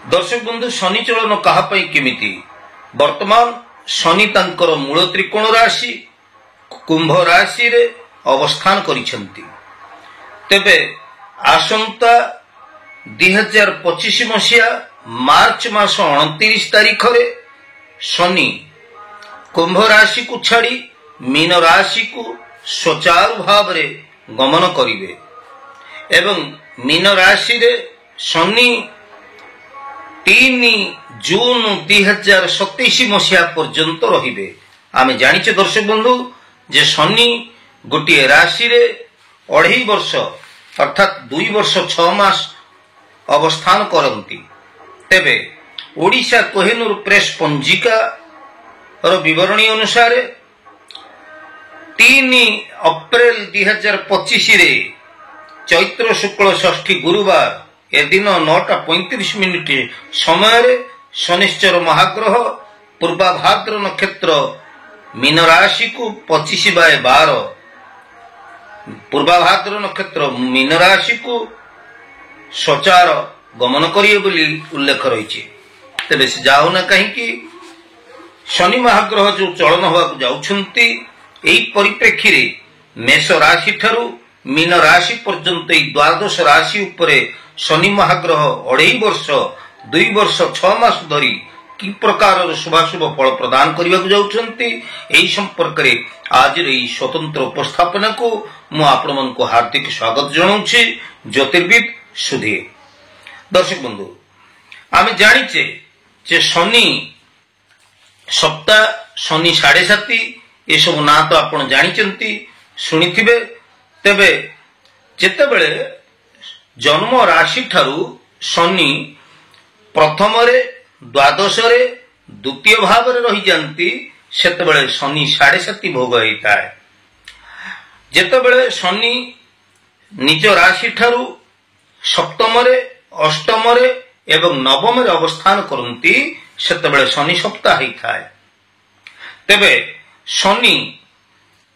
दर्शक बंधु शनि चलन काहापाई केमिति वर्तमान शनि तांकर मूल त्रिकोण राशि कुंभ राशि रे अवस्थान करिसेंती। तेबे आसंता 2025 मसीहा मार्च मास 29 तारीख रे शनि कुंभ राशि को छाड़ी मीन राशि को सुचारू भाव रे गमन करिवे एवं मीन राशि रे शनि 3 जून 2027 मसीहा पर्यंत रहिबे। आमे जानिचे दर्शक बंधु जे शनि गोटे राशि रे 2.5 वर्ष अर्थात 2 वर्ष 6 मास अवस्थान करंती। तेबे ओडिशा कोहिनूर प्रेस पंजिका रो विवरणी अनुसार 3 अप्रैल 2025 रे चैत्र शुक्ल षष्ठी गुरुवार ए दिन 9:35 समय शनिश्चर महाग्रह पूर्वाभाद्र नक्षत्र मीन राशि को 25/12 पूर्वाभाद्र नक्षत्र मीन राशि को सचार गमन करिए बोली उल्लेख रही। तेरे से जाओ ना कहीं शनि महाग्रह जो चलन हवा जाउछंती एई परिप्रेक्षी रे मेष राशि ठारू मीन राशि पर्यंत द्वादश राशि उपरे शनि महाग्रह 2.5 वर्ष 2 वर्ष 6 मास धरी कि प्रकार शुभाशुभ फल प्रदान करने जाउछंती एई संपर्क रे आज रे स्वतंत्र उपस्थापना को मु आपण मन को हार्दिक स्वागत जणाउछि। ज्योतिर्विद सुधीर दर्शक बंधु आमे जानिचे जे शनि सप्ताह शनि 7.5 ये सब ना तो आपण जानिचंती सुनिथिबे। तेबे जेतेबेले जन्म राशि ठारू शनि प्रथम रे द्वादश रे द्वितीय भाव रे रही जानती सेतेबेले शनि 7.5 भोग होता है। जेतेबेले शनि निज राशि ठारू सप्तम रे अष्टम रे एवं नवम रे अवस्थान करती सेतेबेले शनि सप्ताह होता है। तेबे शनि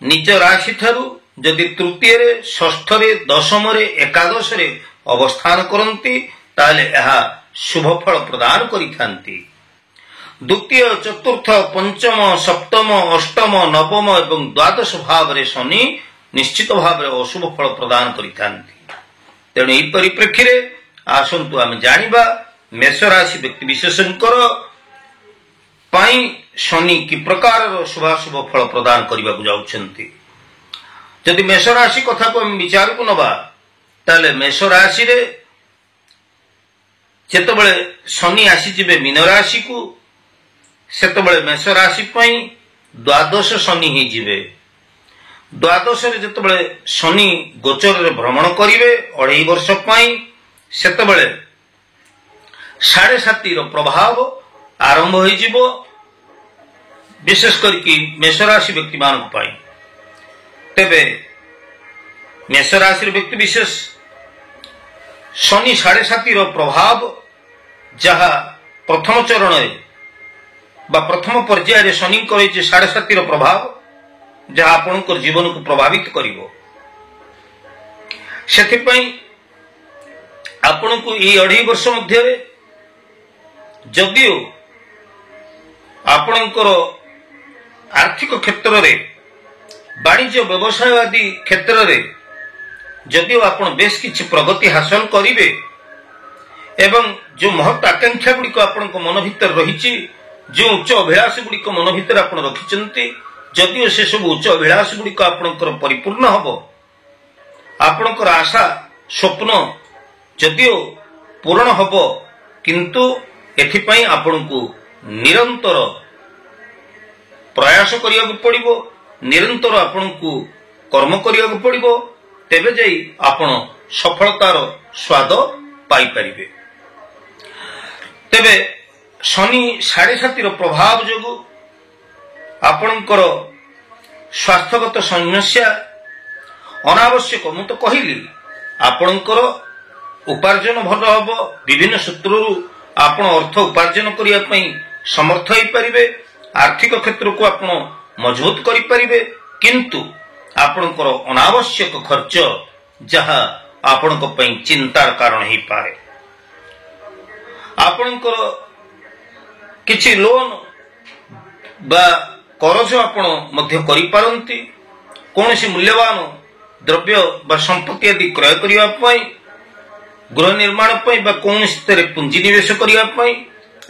निज राशि ठारू जदि तृतीय रे षष्ठ रे दशम रे एकादश रे अवस्थान करती ताले यह शुभ फल प्रदान करिथांती। द्वितीय चतुर्थ पंचम सप्तम अष्टम नवम एवं द्वादश भाव रे शनि निश्चित भाव रे अशुभ फल प्रदान करिथांती। तेणु एई परिप्रेक्षी रे आसंतु आमे जानिबा मेष राशि व्यक्ति विशेषकर पाई शनि कि प्रकार शुभाशुभ फल प्रदान करने को जाउछंती। जदि मेष राशि कथा को विचार को नबा ताले मेष राशि रे जेतेबेले शनि आसी जिबे मीन राशि को सेतेबेले मेष राशि पई द्वादश शनि ही जिबे। द्वादश रे जेतेबेले शनि गोचर रे भ्रमण करिवे 2.5 वर्ष पई सेतेबेले 7.5 रो प्रभाव आरंभ होई जिवो विशेष करके मेष राशि व्यक्ति मान पाई। तेबे मेष राशि व्यक्ति विशेष शनि 7.5 रो प्रभाव जहा प्रथम चरण रे बा प्रथम पर्याय रे शनि करे 7.5 रो प्रभाव जहा आपन को जीवन को प्रभावित करिवो। सेथि पई आपन को ई 2.5 वर्ष मध्य रे जदियो आपनकर आर्थिक क्षेत्र रे वाणिज्य व्यवसाय आदि क्षेत्र रे जदियो आपण बेस किछि प्रगति हासिल करिवे एवं जो महत् आकांक्षा गुडी को आपण को मन भीतर रहिछि जो उच्च अभिलाष गुडी को मन भीतर आपण रखिचंती जदियो से सब उच्च अभिलाष गुडी को आपनकर परिपूर्ण हबो आपनकर आशा स्वप्न जदियो पूर्ण हबो किंतु एथि पई आपण को निरंतर प्रयास करिया पड़िबो निरंतर आपण को कर्म करिया पड़िबो तेबे जाई आपण सफलतार स्वाद पाई परिबे। तेबे शनि 7.5 रो प्रभाव जोगु आपणकर स्वास्थ्यगत समस्या अनावश्यक मु तो कहिली आपणकर उपार्जन भल हबो विभिन्न सूत्ररु आपण अर्थ उपार्जन करिया पई समर्थ होई परिबे आर्थिक क्षेत्र को आपण मजबूत करि परिबे किंतु आपणकर अनावश्यक खर्च जहा आपणक पई चिंतार कारण ही पारे। ଆପଣଙ୍କର କିଛି ଲୋନ୍ ବା କରଜ ଆପଣ ମଧ୍ୟ କରିପାରନ୍ତି। କୌଣସି ମୂଲ୍ୟବାନ ଦ୍ରବ୍ୟ ବା ସମ୍ପତ୍ତି ଆଦି କ୍ରୟ କରିବା ପାଇଁ, ଗୃହ ନିର୍ମାଣ ପାଇଁ ବା କୌଣସିଥିରେ ପୁଞ୍ଜି ନିବେଶ କରିବା ପାଇଁ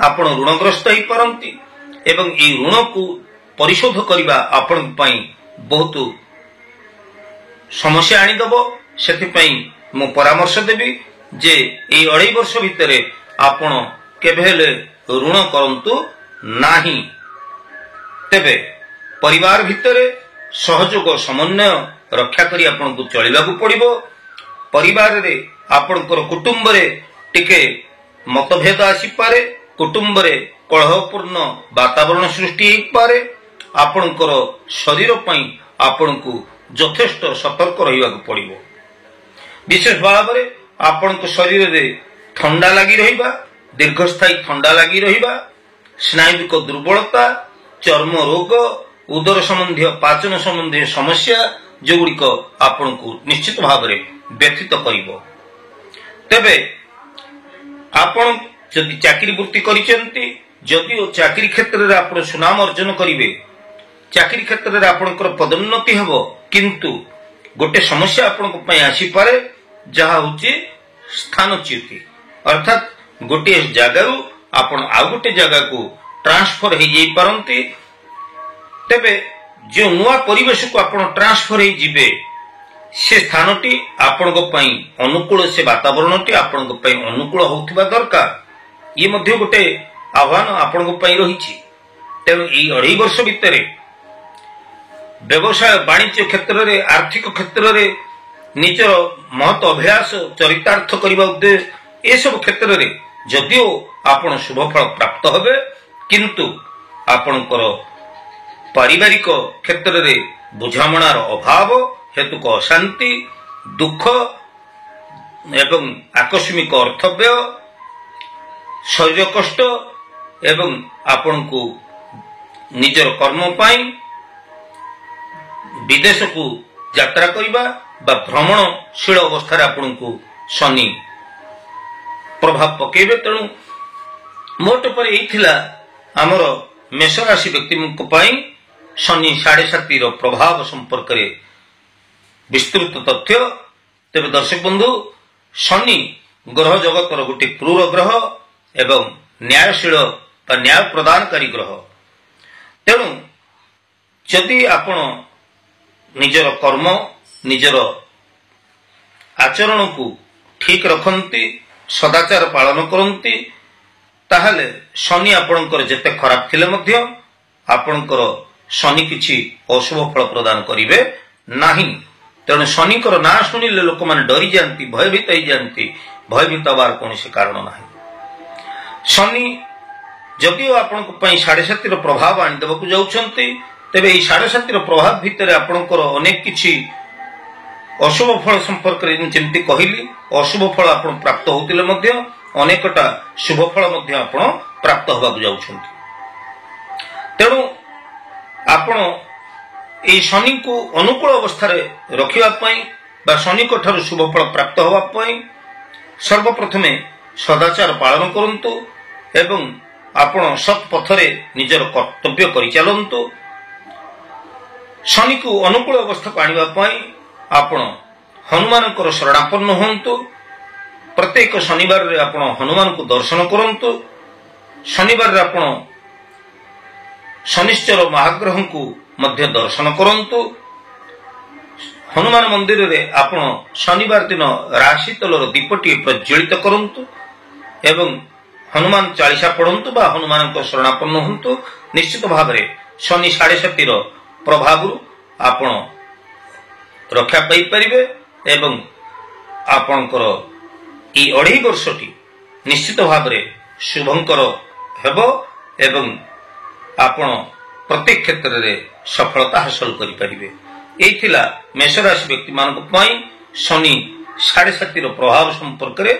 ଆପଣ ଋଣଗ୍ରସ୍ତ ହୋଇପାରନ୍ତି ଏବଂ ଏହି ଋଣକୁ ପରିଶୋଧ କରିବା ଆପଣଙ୍କ ପାଇଁ ବହୁତ ସମସ୍ୟା ଆଣିଦେବ। ସେଥିପାଇଁ ମୁଁ ପରାମର୍ଶ ଦେବି ଯେ ଏହି 2.5 ବର୍ଷ ଭିତରେ ଆପଣ କେବେ ହେଲେ ଋଣ କରନ୍ତୁ ନାହିଁ। ତେବେ ପରିବାର ଭିତରେ ସହଯୋଗ ସମନ୍ୱୟ ରକ୍ଷା କରି ଆପଣଙ୍କୁ ଚଳିବାକୁ ପଡ଼ିବ। ପରିବାରରେ ଆପଣଙ୍କର କୁଟୁମ୍ବରେ ଟିକେ ମତଭେଦ ଆସିପାରେ, କୁଟୁମ୍ବରେ କଳହପୂର୍ଣ୍ଣ ବାତାବରଣ ସୃଷ୍ଟି ହୋଇପାରେ। ଆପଣଙ୍କର ଶରୀର ପାଇଁ ଆପଣଙ୍କୁ ଯଥେଷ୍ଟ ସତର୍କ ରହିବାକୁ ପଡ଼ିବ। ବିଶେଷ ଭାବରେ ଆପଣଙ୍କ ଶରୀରରେ ଥଣ୍ଡା ଲାଗି ରହିବା, ଦୀର୍ଘସ୍ଥାୟୀ ଥଣ୍ଡା ଲାଗି ରହିବା, ସ୍ନାୟୁବିକ ଦୁର୍ବଳତା, ଚର୍ମ ରୋଗ, ଉଦର ସମ୍ବନ୍ଧୀୟ ପାଚନ ସମ୍ବନ୍ଧୀୟ ସମସ୍ୟା ଯେଉଁଗୁଡ଼ିକ ଆପଣଙ୍କୁ ନିଶ୍ଚିତ ଭାବରେ ବ୍ୟଥିତ କରିବ। ତେବେ ଆପଣ ଯଦି ଚାକିରି ବୃତ୍ତି କରିଛନ୍ତି, ଯଦିଓ ଚାକିରି କ୍ଷେତ୍ରରେ ଆପଣ ସୁନାମ ଅର୍ଜନ କରିବେ, ଚାକିରି କ୍ଷେତ୍ରରେ ଆପଣଙ୍କର ପଦୋନ୍ନତି ହେବ, କିନ୍ତୁ ଗୋଟେ ସମସ୍ୟା ଆପଣଙ୍କ ପାଇଁ ଆସିପାରେ, ଯାହା ହେଉଛି ସ୍ଥାନଚ୍ୟୁତି। ଅର୍ଥାତ୍ ଗୋଟିଏ ଜାଗାରୁ ଆପଣ ଆଉ ଗୋଟେ ଜାଗାକୁ ଟ୍ରାନ୍ସଫର ହେଇଯାଇପାରନ୍ତି। ତେବେ ଯେଉଁ ନୂଆ ପରିବେଶକୁ ଆପଣ ଟ୍ରାନ୍ସଫର ହେଇଯିବେ, ସେ ସ୍ଥାନଟି ଆପଣଙ୍କ ପାଇଁ ଅନୁକୂଳ, ସେ ବାତାବରଣଟି ଆପଣଙ୍କ ପାଇଁ ଅନୁକୂଳ ହେଉଥିବା ଦରକାର। ଇଏ ମଧ୍ୟ ଗୋଟେ ଆହ୍ୱାନ ଆପଣଙ୍କ ପାଇଁ ରହିଛି। ତେଣୁ ଏହି 2.5 ବର୍ଷ ଭିତରେ ବ୍ୟବସାୟ ବାଣିଜ୍ୟ କ୍ଷେତ୍ରରେ, ଆର୍ଥିକ କ୍ଷେତ୍ରରେ ନିଜର ମହତ ଅଭିଳାଷ ଚରିତାର୍ଥ କରିବା ଉଦ୍ଦେଶ୍ୟ, ଏସବୁ କ୍ଷେତ୍ରରେ ଯଦିଓ ଆପଣ ଶୁଭଫଳ ପ୍ରାପ୍ତ ହେବେ, କିନ୍ତୁ ଆପଣଙ୍କର ପାରିବାରିକ କ୍ଷେତ୍ରରେ ବୁଝାମଣାର ଅଭାବ ହେତୁକ ଅଶାନ୍ତି, ଦୁଃଖ ଏବଂ ଆକସ୍ମିକ ଅର୍ଥବ୍ୟୟ, ଶରୀର କଷ୍ଟ ଏବଂ ଆପଣଙ୍କୁ ନିଜର କର୍ମ ପାଇଁ ବିଦେଶକୁ ଯାତ୍ରା କରିବା ବା ଭ୍ରମଣଶୀଳ ଅବସ୍ଥାରେ ଆପଣଙ୍କୁ ଶନି ପ୍ରଭାବ ପକାଇବେ। ତେଣୁ ମୋଟ ଉପରେ ଏଇ ଥିଲା ଆମର ମେଷ ରାଶି ବ୍ୟକ୍ତିଙ୍କ ପାଇଁ ଶନି 7.5ର ପ୍ରଭାବ ସମ୍ପର୍କରେ ବିସ୍ତୃତ ତଥ୍ୟ। ତେବେ ଦର୍ଶକ ବନ୍ଧୁ, ଶନି ଗ୍ରହ ଜଗତର ଗୋଟିଏ କ୍ରୂର ଗ୍ରହ ଏବଂ ନ୍ୟାୟଶୀଳ ବା ନ୍ୟାୟ ପ୍ରଦାନକାରୀ ଗ୍ରହ। ତେଣୁ ଯଦି ଆପଣ ନିଜର କର୍ମ, ନିଜର ଆଚରଣକୁ ଠିକ ରଖନ୍ତି, ସଦାଚାର ପାଳନ କରନ୍ତି, ତାହେଲେ ଶନି ଆପଣଙ୍କର ଯେତେ ଖରାପ ଥିଲେ ମଧ୍ୟ ଆପଣଙ୍କର ଶନି କିଛି ଅଶୁଭ ଫଳ ପ୍ରଦାନ କରିବେ ନାହିଁ। ତେଣୁ ଶନିଙ୍କର ନାଁ ଶୁଣିଲେ ଲୋକମାନେ ଡରିଯାଆନ୍ତି, ଭୟଭୀତ ହେଇଯାଆନ୍ତି। ଭୟଭୀତ ହେବାର କୌଣସି କାରଣ ନାହିଁ। ଶନି ଯଦିଓ ଆପଣଙ୍କ ପାଇଁ 7.5ର ପ୍ରଭାବ ଆଣିଦେବାକୁ ଯାଉଛନ୍ତି, ତେବେ ଏହି 7.5ର ପ୍ରଭାବ ଭିତରେ ଆପଣଙ୍କର ଅନେକ କିଛି ଅଶୁଭ ଫଳ ସମ୍ପର୍କରେ ଯେମିତି କହିଲି, ଅଶୁଭ ଫଳ ଆପଣ ପ୍ରାପ୍ତ ହେଉଥିଲେ ମଧ୍ୟ ଅନେକଟା ଶୁଭ ଫଳ ମଧ୍ୟ ଆପଣ ପ୍ରାପ୍ତ ହେବାକୁ ଯାଉଛନ୍ତି। ତେଣୁ ଆପଣ ଏହି ଶନିକୁ ଅନୁକୂଳ ଅବସ୍ଥାରେ ରଖିବା ପାଇଁ ବା ଶନିଙ୍କ ଠାରୁ ଶୁଭ ଫଳ ପ୍ରାପ୍ତ ହେବା ପାଇଁ ସର୍ବପ୍ରଥମେ ସଦାଚାର ପାଳନ କରନ୍ତୁ ଏବଂ ଆପଣ ସତ୍ ପଥରେ ନିଜର କର୍ତ୍ତବ୍ୟ କରିଚାଲନ୍ତୁ। ଶନିକୁ ଅନୁକୂଳ ଅବସ୍ଥାକୁ ଆଣିବା ପାଇଁ ଆପଣ ହନୁମାନଙ୍କର ଶରଣାପନ୍ନ ହୁଅନ୍ତୁ। ପ୍ରତ୍ୟେକ ଶନିବାରରେ ଆପଣ ହନୁମାନଙ୍କୁ ଦର୍ଶନ କରନ୍ତୁ। ଶନିବାରରେ ଆପଣ ଶନିଶ୍ଚର ମହାଗ୍ରହଙ୍କୁ ମଧ୍ୟ ଦର୍ଶନ କରନ୍ତୁ। ହନୁମାନ ମନ୍ଦିରରେ ଆପଣ ଶନିବାର ଦିନ ରାଶି ତଲର ଦୀପଟିଏ ପ୍ରଜ୍ୱଳିତ କରନ୍ତୁ ଏବଂ ହନୁମାନ ଚାଳିଶା ପଢ଼ନ୍ତୁ ବା ହନୁମାନଙ୍କ ଶରଣାପନ୍ନ ହୁଅନ୍ତୁ। ନିଶ୍ଚିତ ଭାବରେ ଶନି 7.5ର ପ୍ରଭାବରୁ ଆପଣ ରକ୍ଷା ପାଇପାରିବେ ଏବଂ ଆପଣଙ୍କର ଏହି 2.5 ବର୍ଷଟି ନିଶ୍ଚିତ ଭାବରେ ଶୁଭଙ୍କର ହେବ ଏବଂ ଆପଣ ପ୍ରତ୍ୟେକ କ୍ଷେତ୍ରରେ ସଫଳତା ହାସଲ କରିପାରିବେ। ଏହି ଥିଲା ମେଷ ରାଶି ବ୍ୟକ୍ତିମାନଙ୍କ ପାଇଁ ଶନି 7.5ର ପ୍ରଭାବ ସମ୍ପର୍କରେ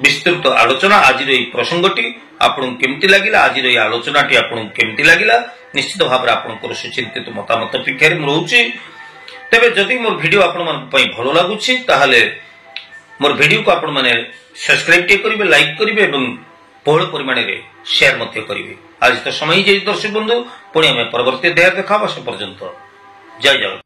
ବିସ୍ତୃତ ଆଲୋଚନା। ଆଜିର ଏହି ପ୍ରସଙ୍ଗଟି ଆପଣଙ୍କୁ କେମିତି ଲାଗିଲା, ଆଜିର ଏହି ଆଲୋଚନାଟି ଆପଣଙ୍କୁ କେମିତି ଲାଗିଲା, ନିଶ୍ଚିତ ଭାବରେ ଆପଣଙ୍କର ସୁଚିନ୍ତିତ ମତାମତ ଅପେକ୍ଷାରେ ମୁଁ ରହୁଛି। ତେବେ ଯଦି ମୋର ଭିଡ଼ିଓ ଆପଣମାନଙ୍କ ପାଇଁ ଭଲ ଲାଗୁଛି ତାହେଲେ मोर वीडियो को आपण माने सब्सक्राइब करेंगे, लाइक करेंगे और बहुल परिमाण में शेयर करेंगे। आज तो समय ही दर्शक बंधु, पुणी आम परवर्ती अध्याय देखा। से पर्यंत जय जगन्नाथ।